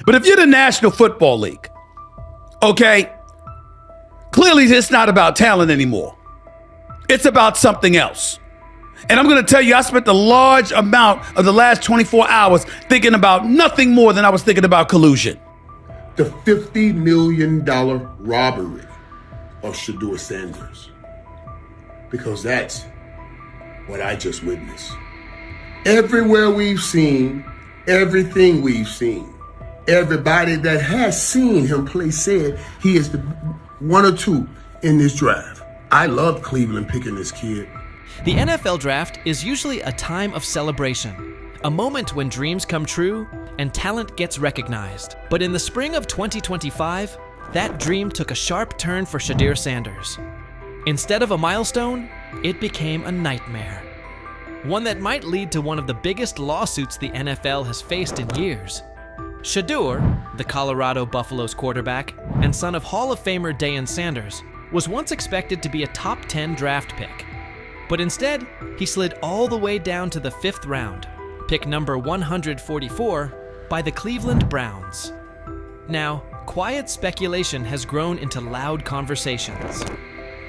But if you're the National Football League, okay, clearly it's not about talent anymore. It's about something else. And I'm going to tell you, I spent a large amount of the last 24 hours thinking about nothing more than I was thinking about collusion. The $50 million robbery of SHEDEUR Sanders. Because that's what I just witnessed. Everywhere we've seen, everything we've seen, everybody that has seen him play said he is the one or two in this draft. I love Cleveland picking this kid. The NFL draft is usually a time of celebration, a moment when dreams come true and talent gets recognized. But in the spring of 2025, that dream took a sharp turn for SHEDEUR Sanders. Instead of a milestone, it became a nightmare. One that might lead to one of the biggest lawsuits the NFL has faced in years. SHEDEUR, the Colorado Buffaloes quarterback and son of Hall of Famer Deion Sanders, was once expected to be a top 10 draft pick. But instead, he slid all the way down to the 5th round, pick number 144, by the Cleveland Browns. Now, quiet speculation has grown into loud conversations.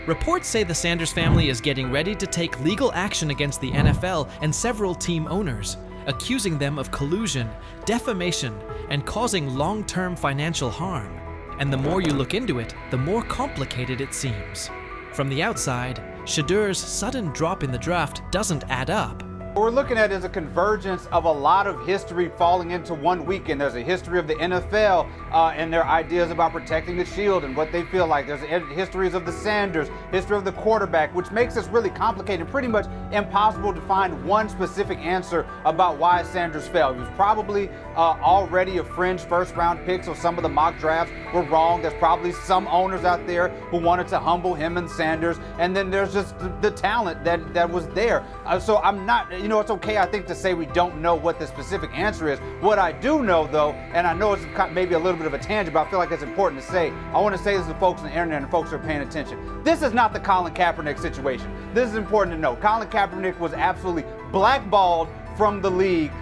Reports say the Sanders family is getting ready to take legal action against the NFL and several team owners, accusing them of collusion, defamation, and causing long-term financial harm. And the more you look into it, the more complicated it seems. From the outside, SHEDEUR's sudden drop in the draft doesn't add up. What we're looking at is a convergence of a lot of history falling into one weekend. There's a history of the NFL and their ideas about protecting the shield and what they feel like. There's histories of the Sanders, history of the quarterback, which makes this really complicated and pretty much impossible to find one specific answer about why Sanders fell. He was probably already a fringe first-round pick, so some of the mock drafts were wrong. There's probably some owners out there who wanted to humble him and Sanders, and then there's just the talent that was there. So I'm not, it's okay, I think, to say we don't know what the specific answer is. What I do know, though, and I know it's maybe a little bit of a tangent, but I feel like it's important to say, I want to say this to folks on the internet and folks who are paying attention. This is not the Colin Kaepernick situation. This is important to know. Colin Kaepernick was absolutely blackballed from the league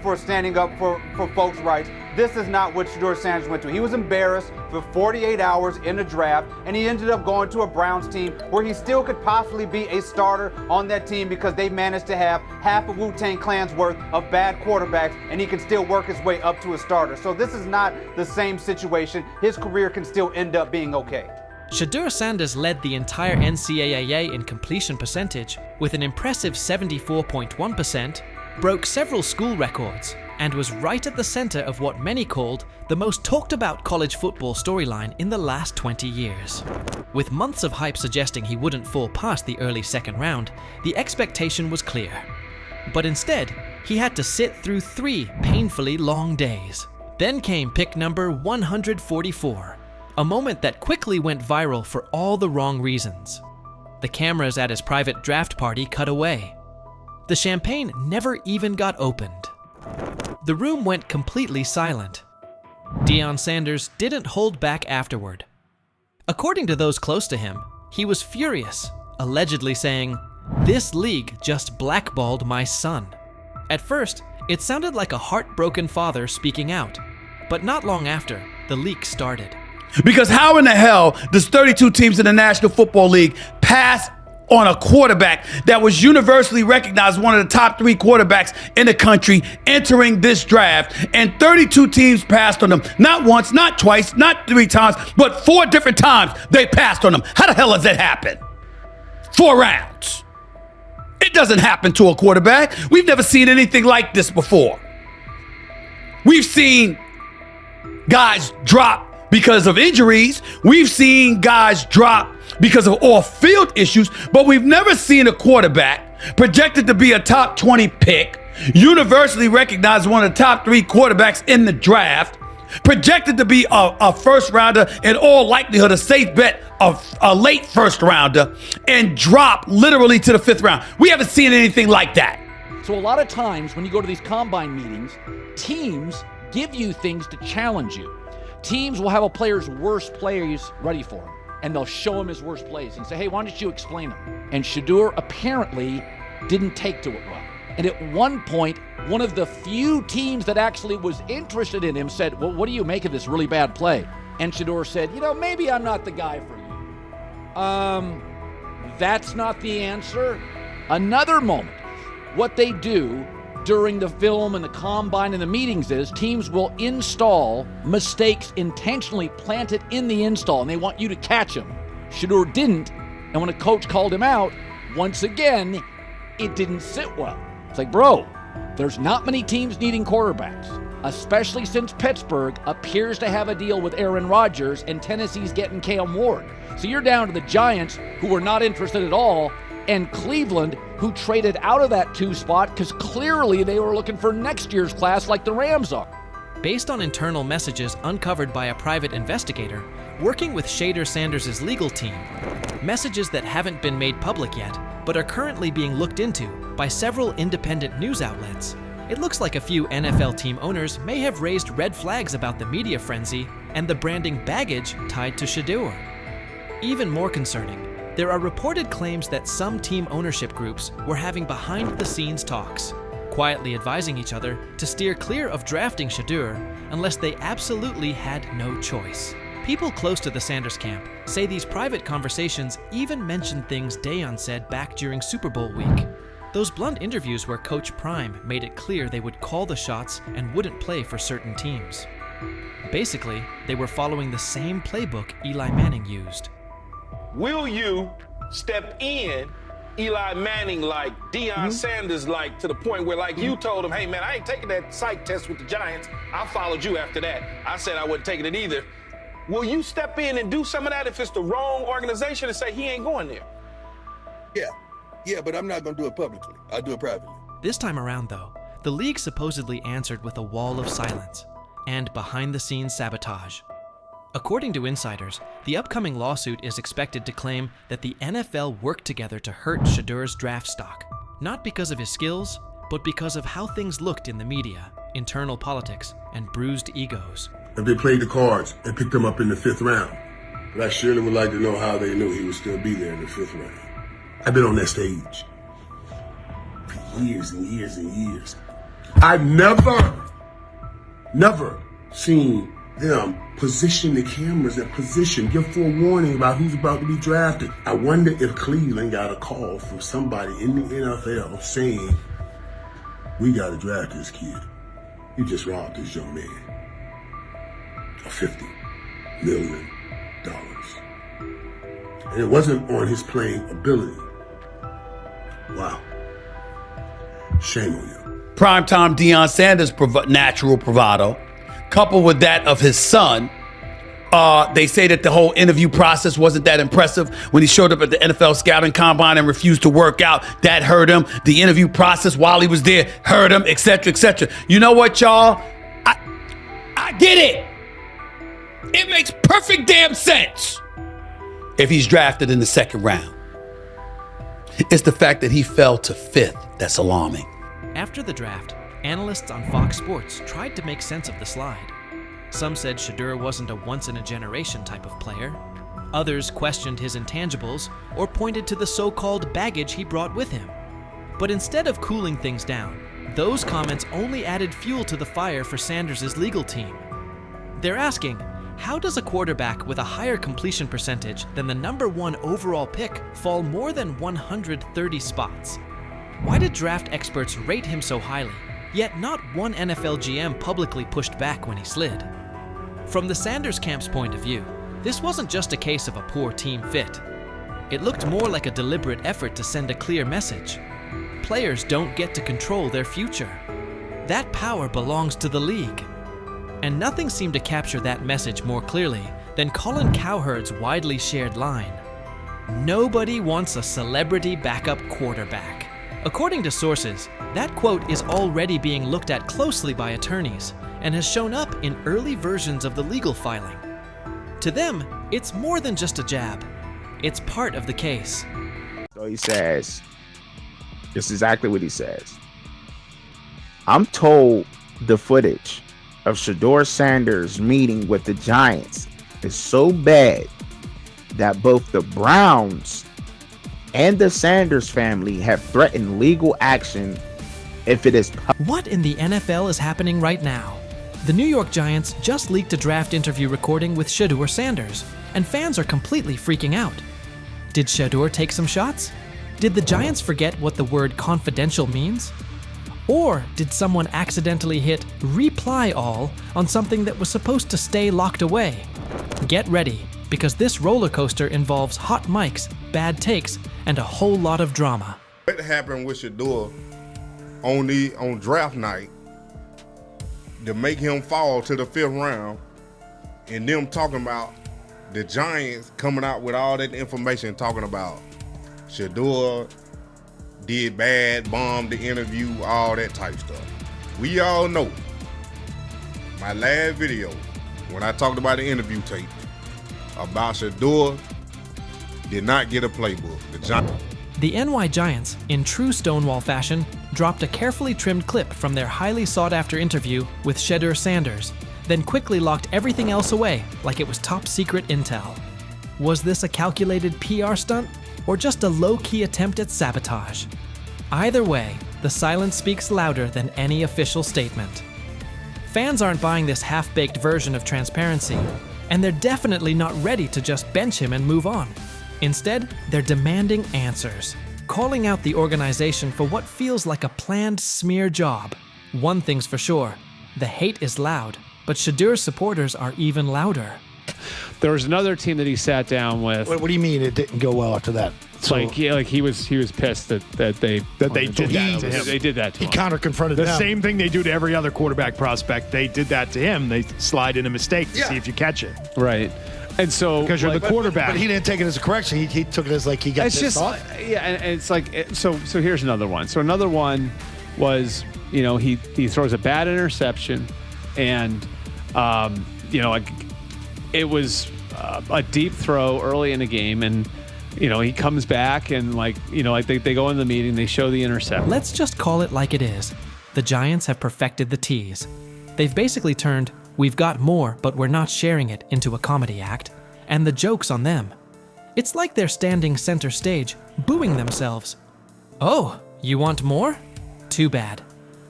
for standing up for folks' rights. This is not what SHEDEUR Sanders went to. He was embarrassed for 48 hours in the draft, and he ended up going to a Browns team where he still could possibly be a starter on that team because they managed to have half of Wu-Tang Clan's worth of bad quarterbacks, and he can still work his way up to a starter. So this is not the same situation. His career can still end up being okay. SHEDEUR Sanders led the entire NCAA in completion percentage with an impressive 74.1%, broke several school records, and was right at the center of what many called the most talked about college football storyline in the last 20 years. With months of hype suggesting he wouldn't fall past the early second round, the expectation was clear. But instead, he had to sit through 3 painfully long days. Then came pick number 144, a moment that quickly went viral for all the wrong reasons. The cameras at his private draft party cut away. The champagne never even got opened. The room went completely silent. Deion Sanders didn't hold back afterward. According to those close to him, he was furious, allegedly saying, "This league just blackballed my son." At first, it sounded like a heartbroken father speaking out, but not long after, the leak started. Because how in the hell does 32 teams in the National Football League pass on a quarterback that was universally recognized one of the top 3 quarterbacks in the country entering this draft, and 32 teams passed on him? Not once, not twice, not 3 times, but 4 different times they passed on him. How the hell does that happen? 4 rounds. It doesn't happen to a quarterback. We've never seen anything like this before. We've seen guys drop because of injuries. We've seen guys drop because of off-field issues, but we've never seen a quarterback projected to be a top 20 pick, universally recognized one of the top 3 quarterbacks in the draft, projected to be a first rounder, in all likelihood a safe bet of a late first rounder, and drop literally to the 5th round. We haven't seen anything like that. So a lot of times when you go to these combine meetings, teams give you things to challenge you. Teams will have a player's worst plays ready for him, and they'll show him his worst plays and say, "Hey, why don't you explain them?" And SHEDEUR apparently didn't take to it well. And at one point, one of the few teams that actually was interested in him said, well, what do you make of this really bad play? And SHEDEUR said, maybe I'm not the guy for you. That's not the answer. Another moment. What they do during the film and the combine and the meetings is teams will install mistakes intentionally planted in the install, and they want you to catch them. SHEDEUR didn't, and when a coach called him out, once again, it didn't sit well. It's like, bro, there's not many teams needing quarterbacks, especially since Pittsburgh appears to have a deal with Aaron Rodgers and Tennessee's getting Cam Ward. So you're down to the Giants, who were not interested at all, and Cleveland, who traded out of that 2 spot because clearly they were looking for next year's class like the Rams are. Based on internal messages uncovered by a private investigator working with SHEDEUR Sanders' legal team, messages that haven't been made public yet but are currently being looked into by several independent news outlets, it looks like a few NFL team owners may have raised red flags about the media frenzy and the branding baggage tied to SHEDEUR. Even more concerning, there are reported claims that some team ownership groups were having behind-the-scenes talks, quietly advising each other to steer clear of drafting SHEDEUR unless they absolutely had no choice. People close to the Sanders camp say these private conversations even mentioned things Deion said back during Super Bowl week. Those blunt interviews where Coach Prime made it clear they would call the shots and wouldn't play for certain teams. Basically, they were following the same playbook Eli Manning used. Will you step in Eli Manning like, Deion Sanders like, to the point where like you told him, hey man, I ain't taking that psych test with the Giants. I followed you after that. I said I wasn't taking it either. Will you step in and do some of that if it's the wrong organization and say he ain't going there? Yeah, but I'm not going to do it publicly. I'll do it privately. This time around, though, the league supposedly answered with a wall of silence and behind-the-scenes sabotage. According to insiders, the upcoming lawsuit is expected to claim that the NFL worked together to hurt SHEDEUR's draft stock, not because of his skills, but because of how things looked in the media, internal politics, and bruised egos. If they played the cards and picked him up in the 5th round. But I surely would like to know how they knew he would still be there in the 5th round. I've been on that stage for years and years and years. I've never seen them position the cameras in position, give forewarning about who's about to be drafted. I wonder if Cleveland got a call from somebody in the NFL saying, we got to draft this kid. You just robbed this young man of $50 million. And it wasn't on his playing ability. Wow. Shame on you. Primetime Deion Sanders' natural bravado, coupled with that of his son. They say that the whole interview process wasn't that impressive. When he showed up at the NFL scouting combine and refused to work out, that hurt him. The interview process while he was there hurt him, etc., etc. You know what, y'all? I get it. It makes perfect damn sense if he's drafted in the 2nd round. It's the fact that he fell to 5th that's alarming. After the draft, analysts on Fox Sports tried to make sense of the slide. Some said SHEDEUR wasn't a once-in-a-generation type of player. Others questioned his intangibles or pointed to the so-called baggage he brought with him. But instead of cooling things down, those comments only added fuel to the fire for Sanders' legal team. They're asking, how does a quarterback with a higher completion percentage than the #1 overall pick fall more than 130 spots? Why did draft experts rate him so highly, yet not one NFL GM publicly pushed back when he slid? From the Sanders camp's point of view, this wasn't just a case of a poor team fit. It looked more like a deliberate effort to send a clear message. Players don't get to control their future. That power belongs to the league. And nothing seemed to capture that message more clearly than Colin Cowherd's widely shared line: "Nobody wants a celebrity backup quarterback." According to sources, that quote is already being looked at closely by attorneys and has shown up in early versions of the legal filing. To them, it's more than just a jab. It's part of the case. So he says, this is exactly what he says. I'm told the footage of SHEDEUR Sanders meeting with the Giants is so bad that both the Browns and the Sanders family have threatened legal action if it is What in the NFL is happening right now? The New York Giants just leaked a draft interview recording with SHEDEUR Sanders, and fans are completely freaking out. Did SHEDEUR take some shots? Did the Giants forget what the word confidential means? Or did someone accidentally hit reply all on something that was supposed to stay locked away? Get ready, because this roller coaster involves hot mics, bad takes, and a whole lot of drama. What happened with SHEDEUR on draft night to make him fall to the 5th round, and them talking about the Giants coming out with all that information talking about SHEDEUR did bad, bombed the interview, all that type stuff. We all know my last video when I talked about the interview tape about SHEDEUR did not get a playbook. The NY Giants, in true Stonewall fashion, dropped a carefully trimmed clip from their highly sought-after interview with SHEDEUR Sanders, then quickly locked everything else away like it was top-secret intel. Was this a calculated PR stunt, or just a low-key attempt at sabotage? Either way, the silence speaks louder than any official statement. Fans aren't buying this half-baked version of transparency, and they're definitely not ready to just bench him and move on. Instead, they're demanding answers, calling out the organization for what feels like a planned smear job. One thing's for sure, the hate is loud, but SHEDEUR's supporters are even louder. There was another team that he sat down with. What do you mean it didn't go well after that? So, he was pissed that they did that to him. They did that to him. He counter-confronted the them. same thing they do to every other quarterback prospect. They did that to him. They slide in a mistake to see if you catch it. Right. And so because you're the quarterback. But he didn't take it as a correction. He took it as like he got pissed off. Yeah, and it's like so here's another one. So another one was, he throws a bad interception, and it was a deep throw early in the game, and he comes back and they go in the meeting, they show the interception. Let's just call it like it is. The Giants have perfected the tease. They've basically turned "we've got more, but we're not sharing it" into a comedy act, and the joke's on them. It's like they're standing center stage, booing themselves. Oh, you want more? Too bad.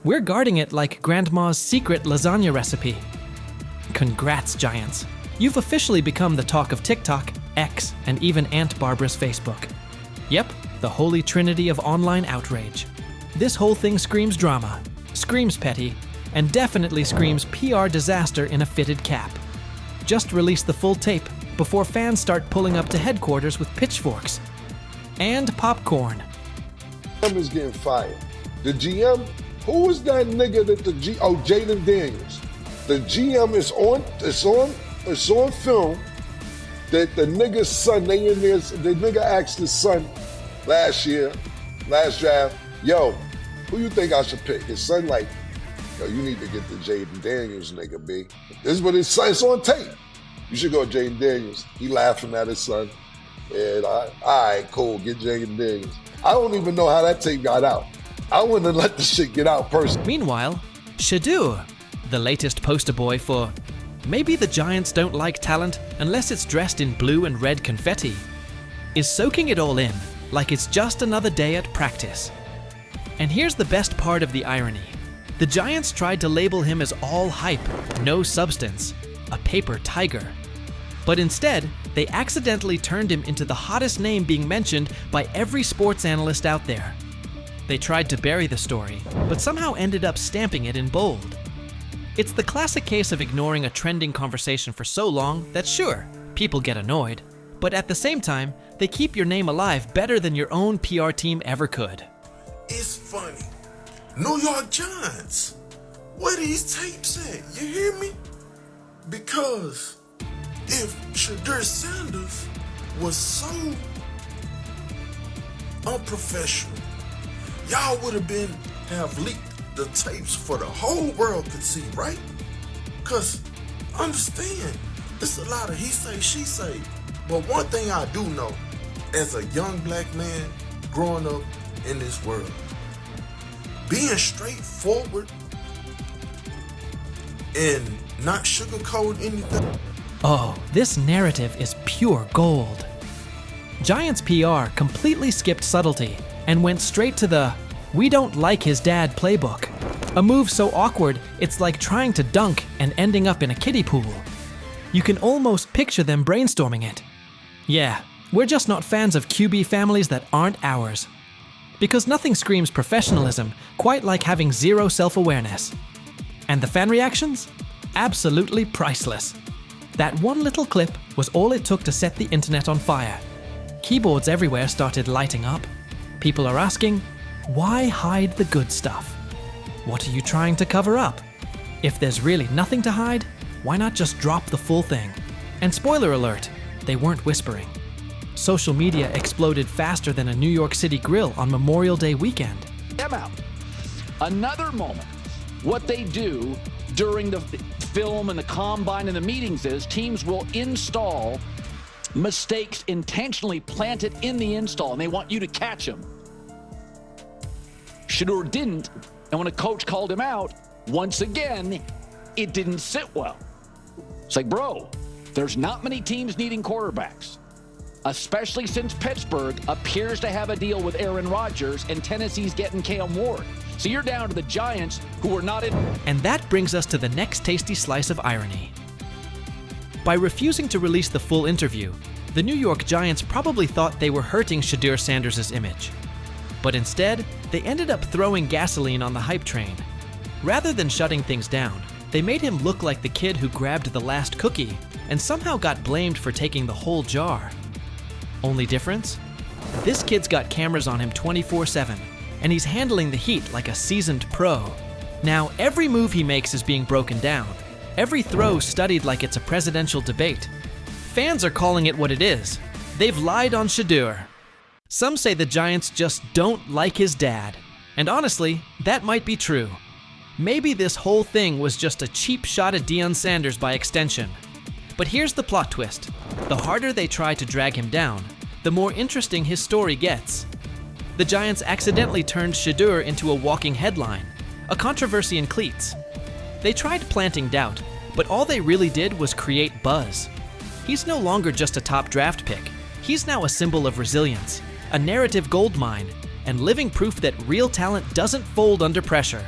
We're guarding it like Grandma's secret lasagna recipe. Congrats, Giants. You've officially become the talk of TikTok, X, and even Aunt Barbara's Facebook. Yep, the holy trinity of online outrage. This whole thing screams drama, screams petty, and definitely screams PR disaster in a fitted cap. Just release the full tape before fans start pulling up to headquarters with pitchforks. And popcorn. GM is getting fired. The GM, who is that nigga that Jaden Daniels. The GM is on film that the nigga's son, the nigga asked his son last draft, yo, who you think I should pick? His son like, yo, you need to get the Jaden Daniels nigga, B. This is what his son, it's on tape. You should go Jaden Daniels. He laughing at his son. And all right, cool, get Jaden Daniels. I don't even know how that tape got out. I wouldn't have let the shit get out personally. Meanwhile, SHEDEUR, the latest poster boy for maybe the Giants don't like talent unless it's dressed in blue and red confetti, is soaking it all in like it's just another day at practice. And here's the best part of the irony. The Giants tried to label him as all hype, no substance, a paper tiger. But instead, they accidentally turned him into the hottest name being mentioned by every sports analyst out there. They tried to bury the story, but somehow ended up stamping it in bold. It's the classic case of ignoring a trending conversation for so long that sure, people get annoyed, but at the same time, they keep your name alive better than your own PR team ever could. It's funny. New York Giants, where these tapes at? You hear me? Because if SHEDEUR Sanders was so unprofessional, y'all would have leaked the tapes for the whole world could see, right? Cause understand, it's a lot of he say, she say. But one thing I do know, as a young black man growing up in this world, being straightforward and not sugarcoat anything. Oh, this narrative is pure gold. Giants PR completely skipped subtlety and went straight to the "We don't like his dad" playbook. A move so awkward, it's like trying to dunk and ending up in a kiddie pool. You can almost picture them brainstorming it. Yeah, we're just not fans of QB families that aren't ours. Because nothing screams professionalism quite like having zero self-awareness. And the fan reactions? Absolutely priceless. That one little clip was all it took to set the internet on fire. Keyboards everywhere started lighting up. People are asking, why hide the good stuff? What are you trying to cover up? If there's really nothing to hide, why not just drop the full thing? And spoiler alert, they weren't whispering. Social media exploded faster than a New York City grill on Memorial Day weekend. Them out. Another moment. What they do during the film and the combine and the meetings is teams will install mistakes intentionally planted in the install, and they want you to catch them. SHEDEUR didn't, and when a coach called him out, once again, it didn't sit well. It's like, bro, there's not many teams needing quarterbacks, especially since Pittsburgh appears to have a deal with Aaron Rodgers and Tennessee's getting Cam Ward. So you're down to the Giants, who are not in. And that brings us to the next tasty slice of irony. By refusing to release the full interview, the New York Giants probably thought they were hurting SHEDEUR Sanders' image. But instead, they ended up throwing gasoline on the hype train. Rather than shutting things down, they made him look like the kid who grabbed the last cookie and somehow got blamed for taking the whole jar. Only difference? This kid's got cameras on him 24/7, and he's handling the heat like a seasoned pro. Now, every move he makes is being broken down, every throw studied like it's a presidential debate. Fans are calling it what it is. They've lied on SHEDEUR. Some say the Giants just don't like his dad. And honestly, that might be true. Maybe this whole thing was just a cheap shot at Deion Sanders by extension. But here's the plot twist. The harder they try to drag him down, the more interesting his story gets. The Giants accidentally turned SHEDEUR into a walking headline, a controversy in cleats. They tried planting doubt, but all they really did was create buzz. He's no longer just a top draft pick. He's now a symbol of resilience, a narrative goldmine, and living proof that real talent doesn't fold under pressure.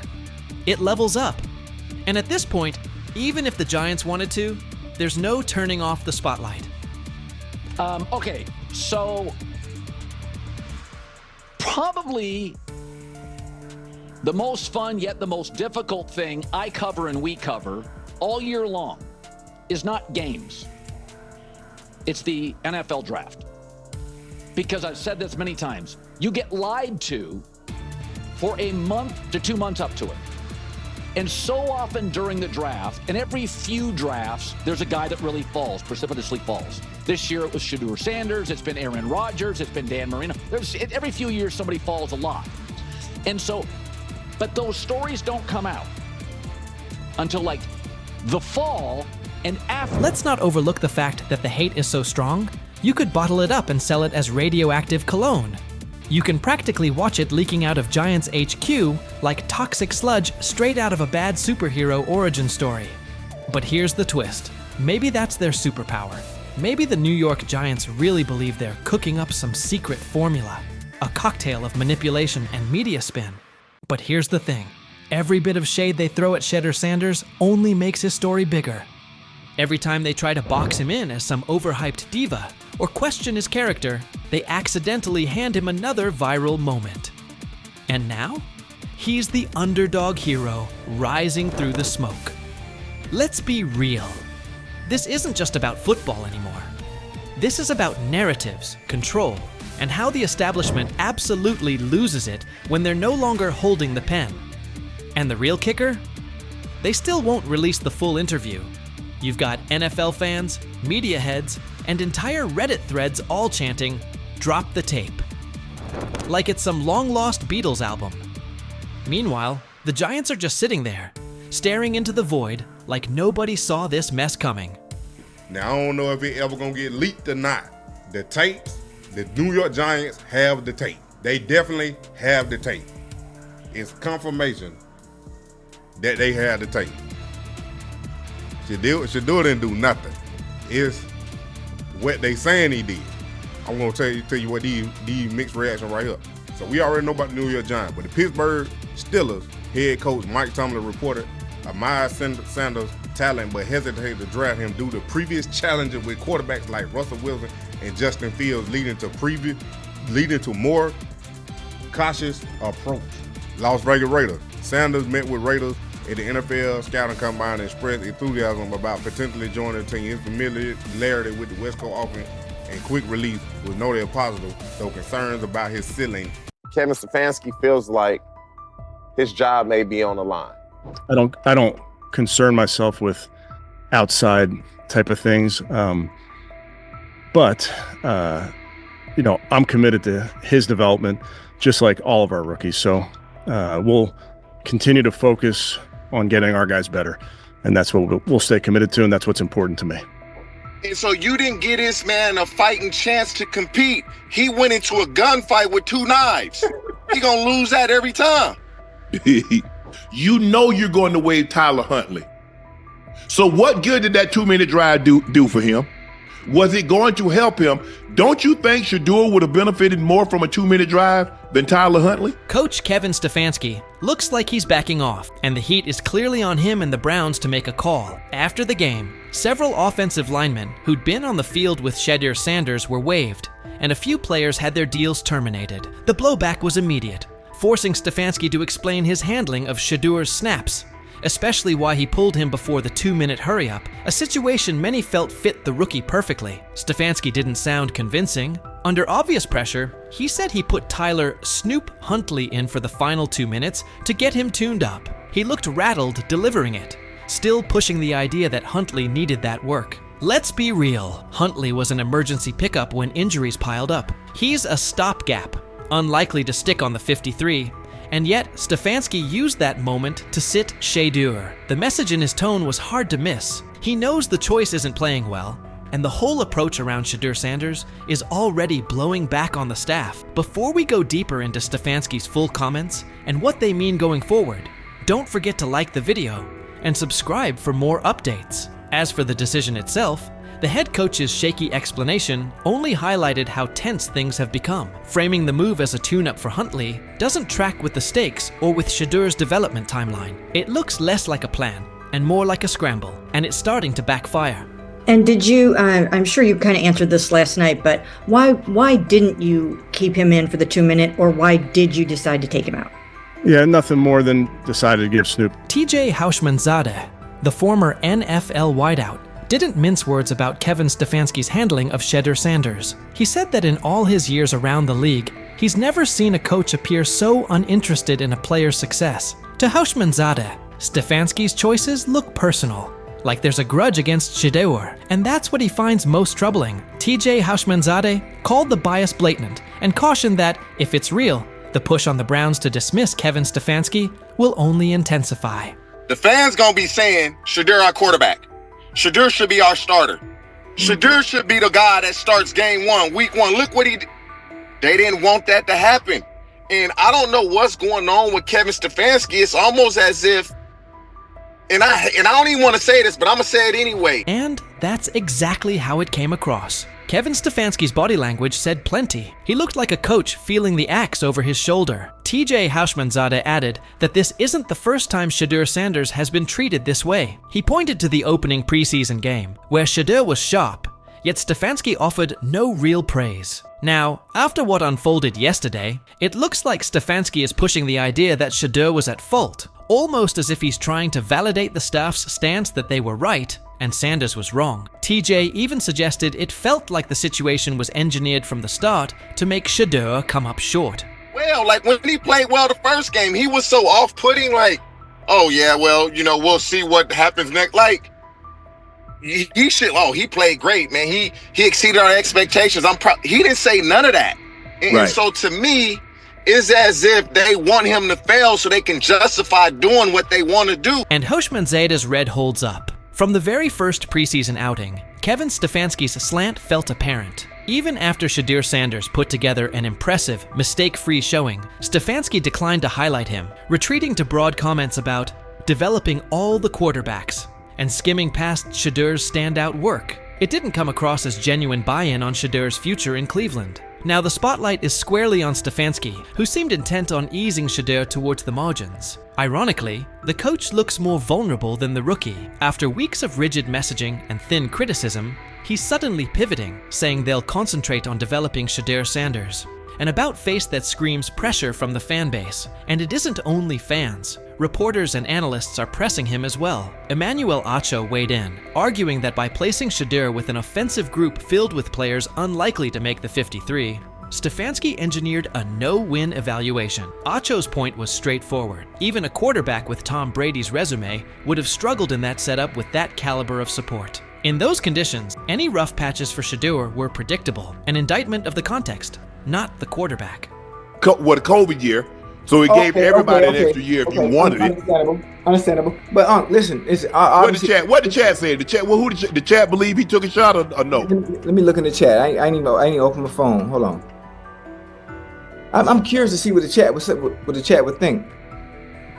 It levels up. And at this point, even if the Giants wanted to, there's no turning off the spotlight. Okay, so probably the most fun yet the most difficult thing I cover and we cover all year long is not games. It's the NFL draft. Because I've said this many times, you get lied to for a month to 2 months up to it. And so often during the draft, and every few drafts, there's a guy that really falls, precipitously falls. This year it was SHEDEUR Sanders, it's been Aaron Rodgers, it's been Dan Marino. Every few years somebody falls a lot. And so, but those stories don't come out until like the fall and after. Let's not overlook the fact that the hate is so strong, you could bottle it up and sell it as radioactive cologne. You can practically watch it leaking out of Giants HQ like toxic sludge straight out of a bad superhero origin story. But here's the twist. Maybe that's their superpower. Maybe the New York Giants really believe they're cooking up some secret formula, a cocktail of manipulation and media spin. But here's the thing. Every bit of shade they throw at SHEDEUR Sanders only makes his story bigger. Every time they try to box him in as some overhyped diva or question his character, they accidentally hand him another viral moment. And now, he's the underdog hero rising through the smoke. Let's be real. This isn't just about football anymore. This is about narratives, control, and how the establishment absolutely loses it when they're no longer holding the pen. And the real kicker? They still won't release the full interview. You've got NFL fans, media heads, and entire Reddit threads all chanting, "Drop the tape." Like it's some long-lost Beatles album. Meanwhile, the Giants are just sitting there, staring into the void like nobody saw this mess coming. Now, I don't know if it ever gonna get leaked or not. The tapes, the New York Giants have the tape. They definitely have the tape. It's confirmation that they have the tape. SHEDEUR didn't do nothing. It's what they saying he did. I'm gonna tell you what these mixed reactions right here. So we already know about the New York Giants. But the Pittsburgh Steelers head coach Mike Tomlin reported Miles Sanders' talent, but hesitated to draft him due to previous challenges with quarterbacks like Russell Wilson and Justin Fields, leading to more cautious approach. Las Vegas Raiders. Sanders met with Raiders at the NFL scouting combine and expressed enthusiasm about potentially joining the team. His familiarity with the West Coast offense and quick release was noted positive, though concerns about his ceiling. Kevin Stefanski feels like his job may be on the line. I don't concern myself with outside type of things, but I'm committed to his development, just like all of our rookies. So we'll continue to focus on getting our guys better, and that's what we'll stay committed to, and that's what's important to me. And so you didn't get this man a fighting chance to compete. He went into a gunfight with 2 knives. He gonna lose that every time. You know you're going to waive Tyler Huntley. So what good did that 2-minute drive do for him? Was it going to help him? Don't you think SHEDEUR would have benefited more from a 2-minute drive than Tyler Huntley? Coach Kevin Stefanski looks like he's backing off, and the heat is clearly on him and the Browns to make a call. After the game, several offensive linemen who'd been on the field with SHEDEUR Sanders were waived, and a few players had their deals terminated. The blowback was immediate, forcing Stefanski to explain his handling of SHEDEUR's snaps, especially why he pulled him before the 2-minute hurry-up, a situation many felt fit the rookie perfectly. Stefanski didn't sound convincing. Under obvious pressure, he said he put Tyler Snoop Huntley in for the final 2 minutes to get him tuned up. He looked rattled delivering it, still pushing the idea that Huntley needed that work. Let's be real, Huntley was an emergency pickup when injuries piled up. He's a stopgap, unlikely to stick on the 53, and yet Stefanski used that moment to sit SHEDEUR. The message in his tone was hard to miss. He knows the choice isn't playing well, and the whole approach around SHEDEUR Sanders is already blowing back on the staff. Before we go deeper into Stefanski's full comments and what they mean going forward, don't forget to like the video and subscribe for more updates. As for the decision itself, the head coach's shaky explanation only highlighted how tense things have become. Framing the move as a tune-up for Huntley doesn't track with the stakes or with SHEDEUR's development timeline. It looks less like a plan and more like a scramble, and it's starting to backfire. And did you, I'm sure you kind of answered this last night, but why didn't you keep him in for the 2-minute, or why did you decide to take him out? Yeah, nothing more than decided to give Snoop. TJ Houshmandzadeh, the former NFL wideout, didn't mince words about Kevin Stefanski's handling of SHEDEUR Sanders. He said that in all his years around the league, he's never seen a coach appear so uninterested in a player's success. To Houshmandzadeh, Stefanski's choices look personal, like there's a grudge against SHEDEUR, and that's what he finds most troubling. TJ Houshmandzadeh called the bias blatant and cautioned that, if it's real, the push on the Browns to dismiss Kevin Stefanski will only intensify. The fans gonna be saying, SHEDEUR our quarterback. SHEDEUR should be our starter. SHEDEUR should be the guy that starts game 1, week 1. Look what he did. They didn't want that to happen. And I don't know what's going on with Kevin Stefanski. It's almost as if, and I don't even want to say this, but I'm going to say it anyway. And that's exactly how it came across. Kevin Stefanski's body language said plenty. He looked like a coach feeling the axe over his shoulder. TJ Houshmandzadeh added that this isn't the first time SHEDEUR Sanders has been treated this way. He pointed to the opening preseason game, where SHEDEUR was sharp, yet Stefanski offered no real praise. Now, after what unfolded yesterday, it looks like Stefanski is pushing the idea that SHEDEUR was at fault, almost as if he's trying to validate the staff's stance that they were right and Sanders was wrong. TJ even suggested it felt like the situation was engineered from the start to make SHEDEUR come up short. Well, like when he played well the first game, he was so off-putting, like, oh yeah, well, we'll see what happens next. Like, he should, he played great, man. He exceeded our expectations. He didn't say none of that. And so to me, it's as if they want him to fail so they can justify doing what they want to do. And Houshmandzadeh's red holds up. From the very first preseason outing, Kevin Stefanski's slant felt apparent. Even after SHEDEUR Sanders put together an impressive, mistake-free showing, Stefanski declined to highlight him, retreating to broad comments about developing all the quarterbacks and skimming past SHEDEUR's standout work. It didn't come across as genuine buy-in on SHEDEUR's future in Cleveland. Now the spotlight is squarely on Stefanski, who seemed intent on easing SHEDEUR towards the margins. Ironically, the coach looks more vulnerable than the rookie. After weeks of rigid messaging and thin criticism, he's suddenly pivoting, saying they'll concentrate on developing SHEDEUR Sanders. An about-face that screams pressure from the fan base. And it isn't only fans. Reporters and analysts are pressing him as well. Emmanuel Acho weighed in, arguing that by placing SHEDEUR with an offensive group filled with players unlikely to make the 53, Stefanski engineered a no-win evaluation. Acho's point was straightforward. Even a quarterback with Tom Brady's resume would have struggled in that setup with that caliber of support. In those conditions, any rough patches for SHEDEUR were predictable, an indictment of the context, not the quarterback. The COVID year, so it gave everybody an extra year if you wanted it. Understandable. But listen, it's what the chat say? Who the chat believe he took a shot or no? Let me look in the chat. I ain't even open my phone. Hold on. I'm curious to see what the chat would think.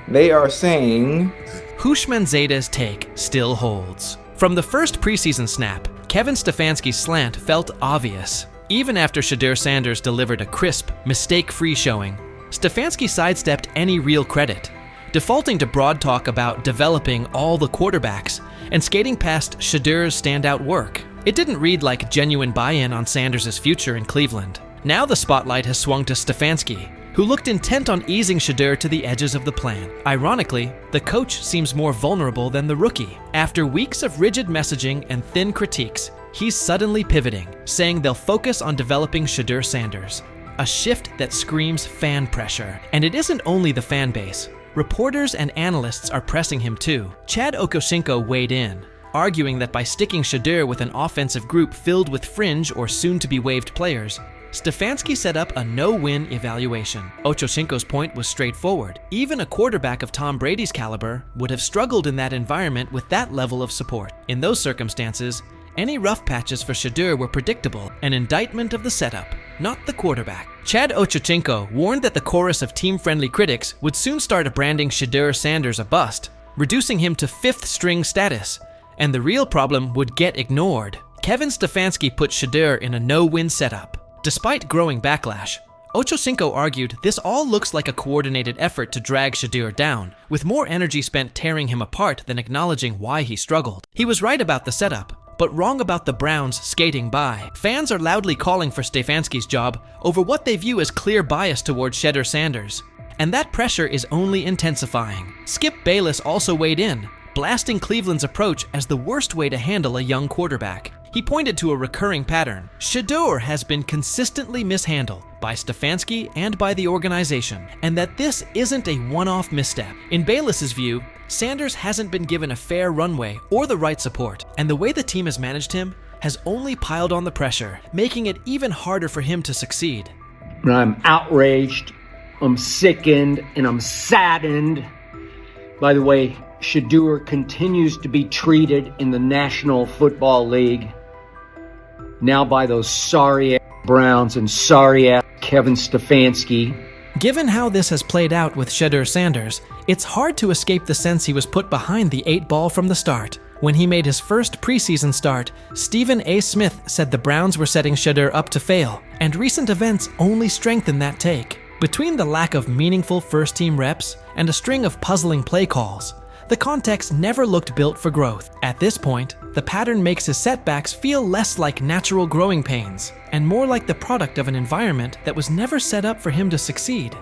They are saying Hushman Zeta's take still holds. From the first preseason snap, Kevin Stefanski's slant felt obvious. Even after SHEDEUR Sanders delivered a crisp, mistake-free showing, Stefanski sidestepped any real credit, defaulting to broad talk about developing all the quarterbacks and skating past SHEDEUR's standout work. It didn't read like genuine buy-in on Sanders' future in Cleveland. Now the spotlight has swung to Stefanski, who looked intent on easing SHEDEUR to the edges of the plan. Ironically, the coach seems more vulnerable than the rookie. After weeks of rigid messaging and thin critiques, he's suddenly pivoting, saying they'll focus on developing SHEDEUR Sanders. A shift that screams fan pressure. And it isn't only the fan base. Reporters and analysts are pressing him too. Chad Okosinko weighed in, arguing that by sticking SHEDEUR with an offensive group filled with fringe or soon-to-be-waived players, Stefanski set up a no-win evaluation. Ochocinco's point was straightforward. Even a quarterback of Tom Brady's caliber would have struggled in that environment with that level of support. In those circumstances, any rough patches for SHEDEUR were predictable, an indictment of the setup, not the quarterback. Chad Ochocinco warned that the chorus of team-friendly critics would soon start branding SHEDEUR Sanders a bust, reducing him to fifth-string status, and the real problem would get ignored. Kevin Stefanski put SHEDEUR in a no-win setup. Despite growing backlash, Ochocinco argued this all looks like a coordinated effort to drag SHEDEUR down, with more energy spent tearing him apart than acknowledging why he struggled. He was right about the setup, but wrong about the Browns skating by. Fans are loudly calling for Stefanski's job over what they view as clear bias towards SHEDEUR Sanders, and that pressure is only intensifying. Skip Bayless also weighed in, blasting Cleveland's approach as the worst way to handle a young quarterback. He pointed to a recurring pattern. SHEDEUR has been consistently mishandled by Stefanski and by the organization, and that this isn't a one-off misstep. In Bayless's view, Sanders hasn't been given a fair runway or the right support, and the way the team has managed him has only piled on the pressure, making it even harder for him to succeed. I'm outraged, I'm sickened, and I'm saddened by the way SHEDEUR continues to be treated in the National Football League, now by those sorry-ass Browns and sorry-ass Kevin Stefanski. Given how this has played out with SHEDEUR Sanders, it's hard to escape the sense he was put behind the 8 ball from the start. When he made his first preseason start, Stephen A. Smith said the Browns were setting SHEDEUR up to fail, and recent events only strengthen that take. Between the lack of meaningful first-team reps and a string of puzzling play calls, the context never looked built for growth. At this point, the pattern makes his setbacks feel less like natural growing pains and more like the product of an environment that was never set up for him to succeed.